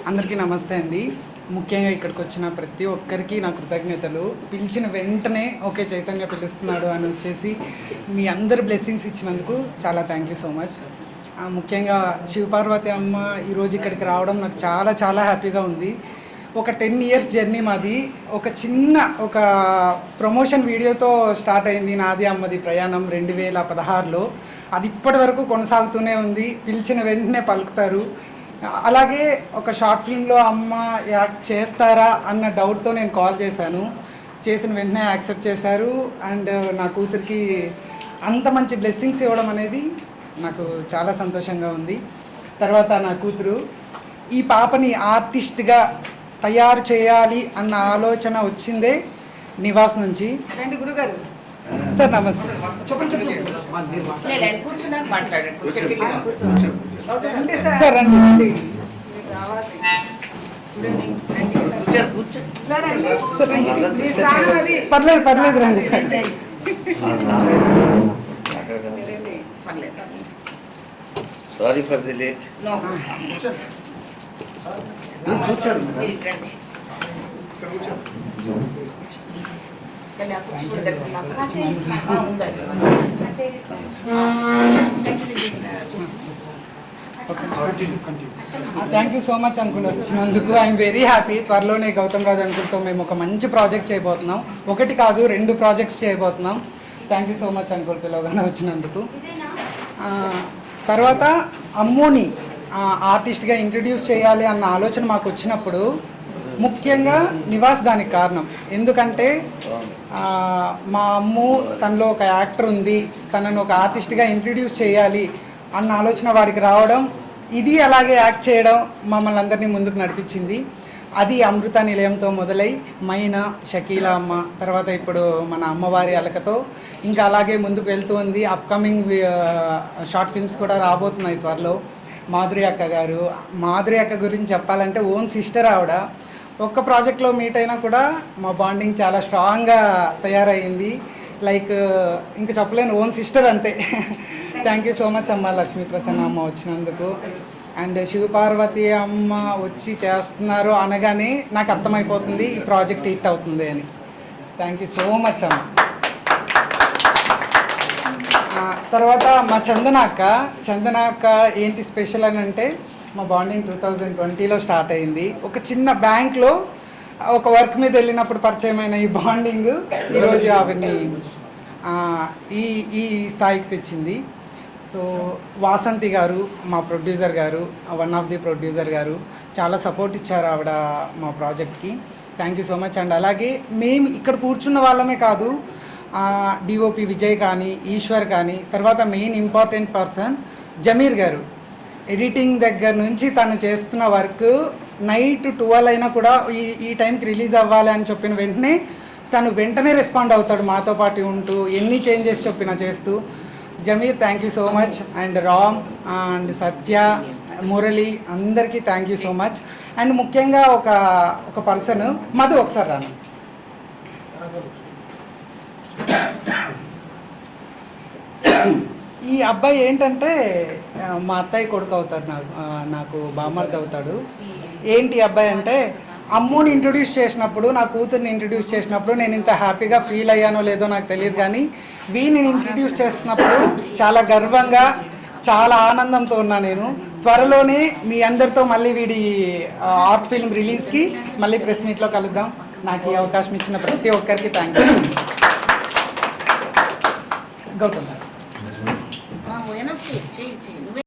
అందరికీ నమస్తే అండి. ముఖ్యంగా ఇక్కడికి వచ్చిన ప్రతి ఒక్కరికి నా కృతజ్ఞతలు. పిలిచిన వెంటనే ఓకే చైతన్య పిలుస్తున్నాడు అని వచ్చేసి మీ అందరి బ్లెస్సింగ్స్ ఇచ్చినందుకు చాలా థ్యాంక్ యూ సో మచ్. ముఖ్యంగా శివపార్వతి అమ్మ ఈరోజు ఇక్కడికి రావడం నాకు చాలా చాలా హ్యాపీగా ఉంది. ఒక 10 years జర్నీ మాది. ఒక ప్రమోషన్ వీడియోతో స్టార్ట్ అయింది నాది అమ్మది ప్రయాణం 2016లో. అది ఇప్పటి వరకు కొనసాగుతూనే ఉంది. పిలిచిన వెంటనే పలుకుతారు. అలాగే ఒక షార్ట్ ఫిల్మ్లో అమ్మ యాక్ట్ చేస్తారా అన్న డౌట్తో నేను కాల్ చేశాను. చేసిన వెంటనే యాక్సెప్ట్ చేశారు. అండ్ నా కూతురికి అంత మంచి బ్లెస్సింగ్స్ ఇవ్వడం అనేది నాకు చాలా సంతోషంగా ఉంది. తర్వాత నా కూతురు ఈ పాపని ఆర్టిస్ట్గా తయారు చేయాలి అన్న ఆలోచన వచ్చిందే నివాస్ నుంచి. సార్ నమస్తే. సార్ రండి. పర్లేదు రండి sir. Sorry for the late. Thank you so much uncle వచ్చినందుకు. I'm very happy. త్వరలోనే గౌతమ్ రాజు అంకుల్తో మేము ఒక మంచి ప్రాజెక్ట్ చేయబోతున్నాం. ఒకటి కాదు 2 ప్రాజెక్ట్స్ చేయబోతున్నాం. Thank you so much uncle పిలవగానే వచ్చినందుకు. తర్వాత అమ్మోని ఆర్టిస్ట్గా ఇంట్రడ్యూస్ చేయాలి అన్న ఆలోచన మాకు వచ్చినప్పుడు ముఖ్యంగా నివాస్ దానికి కారణం. ఎందుకంటే మా అమ్ము తనలో ఒక యాక్టర్ ఉంది, తనను ఒక ఆర్టిస్ట్గా ఇంట్రడ్యూస్ చేయాలి అన్న ఆలోచన వాడికి రావడం, ఇది అలాగే యాక్ట్ చేయడం మమ్మల్ని అందరినీ ముందుకు నడిపించింది. అది అమృత నిలయంతో మొదలై మైనా, షకీలా అమ్మ, తర్వాత ఇప్పుడు మన అమ్మవారి అలకతో ఇంకా అలాగే ముందుకు వెళ్తూ ఉంది. అప్కమింగ్ షార్ట్ ఫిల్మ్స్ కూడా రాబోతున్నాయి త్వరలో. మాధురి అక్క గురించి చెప్పాలంటే ఓన్ సిస్టర్ ఆవిడ. ఒక్క ప్రాజెక్ట్లో మీట్ అయినా కూడా మా బాండింగ్ చాలా స్ట్రాంగ్గా తయారైంది. లైక్ ఇంకా చెప్పలేను, ఓన్ సిస్టర్ అంతే. థ్యాంక్ యూ సో మచ్ అమ్మ లక్ష్మీ ప్రసన్న అమ్మ వచ్చినందుకు. అండ్ శివపార్వతి అమ్మ వచ్చి చేస్తున్నారు అనగానే నాకు అర్థమైపోతుంది ఈ ప్రాజెక్ట్ హిట్ అవుతుంది అని. థ్యాంక్ యూ సో మచ్ అమ్మ. తర్వాత మా చందన అక్క ఏంటి స్పెషల్ అని అంటే, మా బాండింగ్ 2020లో స్టార్ట్ అయింది. ఒక చిన్న బ్యాంక్లో ఒక వర్క్ మీద వెళ్ళినప్పుడు పరిచయమైన ఈ బాండింగ్ ఈరోజు ఆవిడ్ని ఈ స్థాయికి తెచ్చింది. సో వాసంతి గారు, మా ప్రొడ్యూసర్ గారు, వన్ ఆఫ్ ది ప్రొడ్యూసర్ గారు చాలా సపోర్ట్ ఇచ్చారు ఆవిడ మా ప్రాజెక్ట్కి. Thank you so much. And అలాగే మేము ఇక్కడ కూర్చున్న వాళ్ళమే కాదు, డిఓపి విజయ్ కానీ, ఈశ్వర్ కానీ, తర్వాత మెయిన్ ఇంపార్టెంట్ పర్సన్ జమీర్ గారు. ఎడిటింగ్ దగ్గర నుంచి తను చేస్తున్న వర్క్ నైట్ 12 అయినా కూడా ఈ టైంకి రిలీజ్ అవ్వాలి అని చెప్పిన వెంటనే తను వెంటనే రెస్పాండ్ అవుతాడు, మాతో పాటు ఉంటూ ఎన్ని చేంజెస్ చెప్పినా చేస్తూ. Zameer thank you so much. And Ram and Satya, Murali అందరికీ thank you so much. And ముఖ్యంగా ఒక పర్సన్ మధు, ఒకసారి రాను. ఈ అబ్బాయి ఏంటంటే మా అత్తయ్య కొడుకు అవుతాడు, నాకు బామ్మర్ది అవుతాడు. ఏంటి అబ్బాయి అంటే, అమ్ముని ఇంట్రొడ్యూస్ చేసినప్పుడు, నా కూతుర్ని ఇంట్రడ్యూస్ చేసినప్పుడు నేను ఇంత హ్యాపీగా ఫీల్ అయ్యానో లేదో నాకు తెలియదు, కానీ వీడిని ఇంట్రడ్యూస్ చేస్తున్నప్పుడు చాలా గర్వంగా, చాలా ఆనందంతో ఉన్నా నేను. త్వరలోనే మీ అందరితో మళ్ళీ వీడి ఆర్ట్ ఫిల్మ్ రిలీజ్కి మళ్ళీ ప్రెస్ మీట్లో కలుద్దాం. నాకు ఈ అవకాశం ఇచ్చిన ప్రతి ఒక్కరికి థ్యాంక్ యూ. గౌతమ్